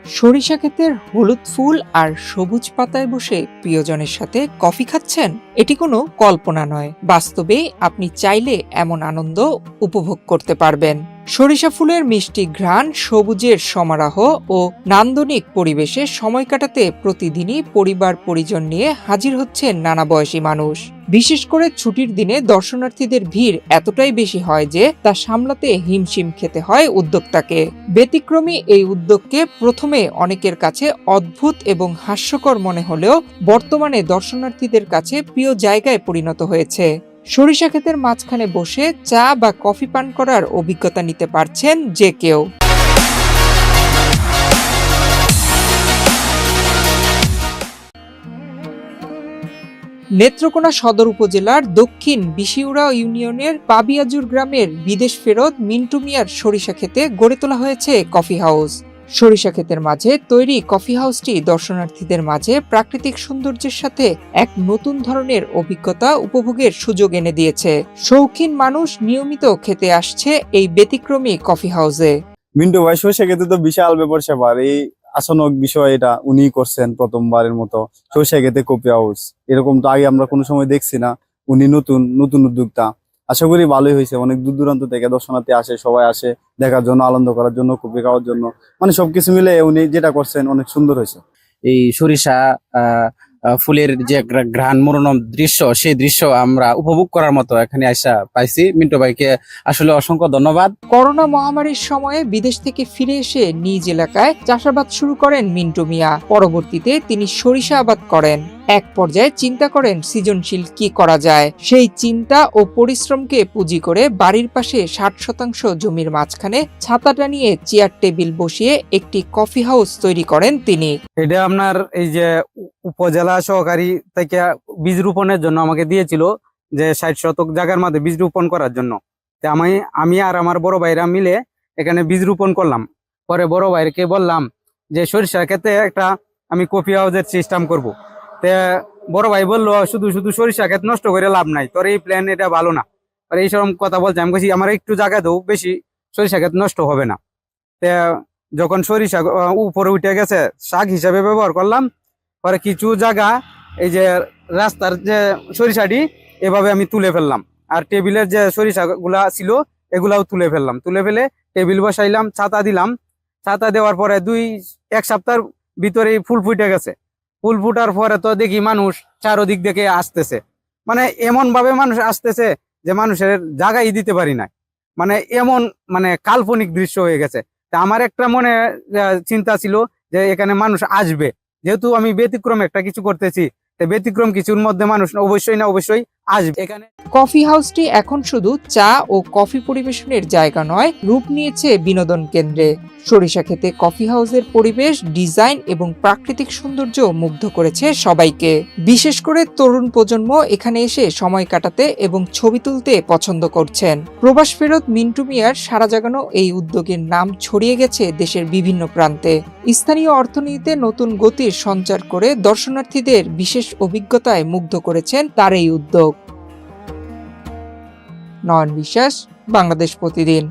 সরিষা ক্ষেতের হলুদ ফুল আর সবুজ পাতায় বসে প্রিয়জনের সাথে কফি খাচ্ছেন, এটি কোনো কল্পনা নয়। বাস্তবে আপনি চাইলে এমন আনন্দ উপভোগ করতে পারবেন। সরিষা ফুলের মিষ্টি ঘ্রাণ, সবুজের সমারোহ ও নান্দনিক পরিবেশে সময় কাটাতে প্রতিদিনই পরিবার পরিজন নিয়ে হাজির হচ্ছেন নানা বয়সী মানুষ। বিশেষ করে ছুটির দিনে দর্শনার্থীদের ভিড় এতটাই বেশি হয় যে তা সামলাতে হিমশিম খেতে হয় উদ্যোক্তাকে। ব্যতিক্রমী এই উদ্যোগকে প্রথমে অনেকের কাছে অদ্ভুত এবং হাস্যকর মনে হলেও বর্তমানে দর্শনার্থীদের কাছে প্রিয় জায়গায় পরিণত হয়েছে। সরিষা ক্ষেতের মাঝখানে বসে চা বা কফি পান করার অভিজ্ঞতা নিতে পারছেন যে কেউ। নেত্রকোনা সদর উপজেলার দক্ষিণ বিশিউড়া ইউনিয়নের পাবিয়াজুর গ্রামের বিদেশ ফেরত মিন্টু মিয়ার সরিষা ক্ষেতে গড়ে তোলা হয়েছে কফি হাউস। সরিষা ক্ষেতের মাঝে তৈরি কফি হাউসটি দর্শনার্থীদের মাঝে প্রাকৃতিক সৌন্দর্যের সাথে এক নতুন ধরনের অভিজ্ঞতা উপভোগের সুযোগ এনে দিয়েছে। শৌখিন মানুষ নিয়মিত খেতে আসছে এই ব্যতিক্রমী কফি হাউসে। মিন্টু ভাই সরিষা ক্ষেতে তো বিশাল ব্যাপার স্যাপার, এই আশানুক বিষয় এটা উনি করছেন প্রথমবারের মতো। সরিষা ক্ষেতে কফি হাউস এরকম তো আগে আমরা কোনো সময় দেখছি না। উনি নতুন নতুন উদ্যোক্তা, আশা করি ভালোই হয়েছে। অনেক দূর দূরান্ত থেকে দর্শনার্থী আসে, সবাই আসে দেখার জন্য, আনন্দ করার জন্য, কফি খাওয়ার জন্য। মানে সবকিছু মিলে উনি যেটা করছেন অনেক সুন্দর হয়েছে। এই সরিষা ফুলের যে ঘ্রাণ মনোরম দৃশ্য, সেই দৃশ্য আমরা উপভোগ করার মতো এখানে আসা পাইছি। মিন্টু ভাইকে আসলে অসংখ্য ধন্যবাদ। করোনা মহামারীর সময়ে বিদেশ থেকে ফিরে এসে নিজ এলাকায় চাষাবাদ শুরু করেন মিন্টু মিয়া। পরবর্তীতে তিনি সরিষা আবাদ করেন। এক পর্যায়ে চিন্তা করেন সৃজনশীল কি করা যায়। সেই চিন্তা ও পরিশ্রমকে পুঁজি করে বাড়ির পাশে 60% জমির মাঝখানে ছাতা টানিয়ে চেয়ার টেবিল বসিয়ে একটি কফি হাউস তৈরি করেন তিনি। এটা আপনার এই যে উপজেলা সহকারী থেকে বীজ রোপণের জন্য আমাকে দিয়েছিল, যে 60 শতক জায়গার মধ্যে বীজ রোপণ করার জন্য। তো আমি আর আমার বড় ভাইরা মিলে এখানে বীজ রোপণ করলাম। পরে বড় ভাইকে বললাম যে সরিষা ক্ষেতে একটা আমি কফি হাউসের সিস্টেম করব। তে বড় ভাই বললো শুধু শুধু সরিষা ক্ষেত নষ্ট করে লাভ নাই, তোর এই প্ল্যান এটা ভালো না। আর এইসব কথা বলছে, আমি বলছি আমার একটু জায়গা দেও, বেশি সরিষা ক্ষেত নষ্ট হবে না। তে যখন সরিষা উপরে উঠে গেছে, শাক হিসাবে ব্যবহার করলাম। পরে কিছু জায়গা এই যে রাস্তার যে সরিষাটি এভাবে আমি তুলে ফেললাম, আর টেবিলের যে সরিষা গুলা ছিল এগুলাও তুলে ফেললাম। তুলে ফেলে টেবিল বসাইলাম, ছাতা দিলাম। ছাতা দেওয়ার পরে এক সপ্তাহের ভিতরেই ফুল ফুটে গেছে। ফুল ফুটার পরে তো দেখি মানুষ চারোদিক থেকে আসতেছে, মানে এমন ভাবে মানুষ আসতেছে যে মানুষের জায়গাই দিতে পারি না। মানে এমন মানে কাল্পনিক দৃশ্য হয়ে গেছে। তা আমার একটা মনে চিন্তা ছিল যে এখানে মানুষ আসবে, যেহেতু আমি ব্যতিক্রম একটা কিছু করতেছি, ব্যতিক্রম কিছুর মধ্যে মানুষ অবশ্যই আসবে এখানে। কফি হাউসটি এখন শুধু চা ও কফি পরিবেশনের জায়গা নয়, রূপ নিয়েছে বিনোদন কেন্দ্রে। সরিষা ক্ষেতে কফি হাউসের পরিবেশ, ডিজাইন এবং প্রাকৃতিক সৌন্দর্য মুগ্ধ করেছে সবাইকে। বিশেষ করে তরুণ প্রজন্ম এখানে এসে সময় কাটাতে এবং ছবি তুলতে পছন্দ করছেন। প্রবাস ফেরত মিন্টু মিয়ার সারা জাগানো এই উদ্যোগের নাম ছড়িয়ে গেছে দেশের বিভিন্ন প্রান্তে। স্থানীয় অর্থনীতিতে নতুন গতির সঞ্চার করে দর্শনার্থীদের বিশেষ অভিজ্ঞতায় মুগ্ধ করেছেন তার এই উদ্যোগ। নয়ন বিশ্বাস, বাংলাদেশ প্রতিদিন।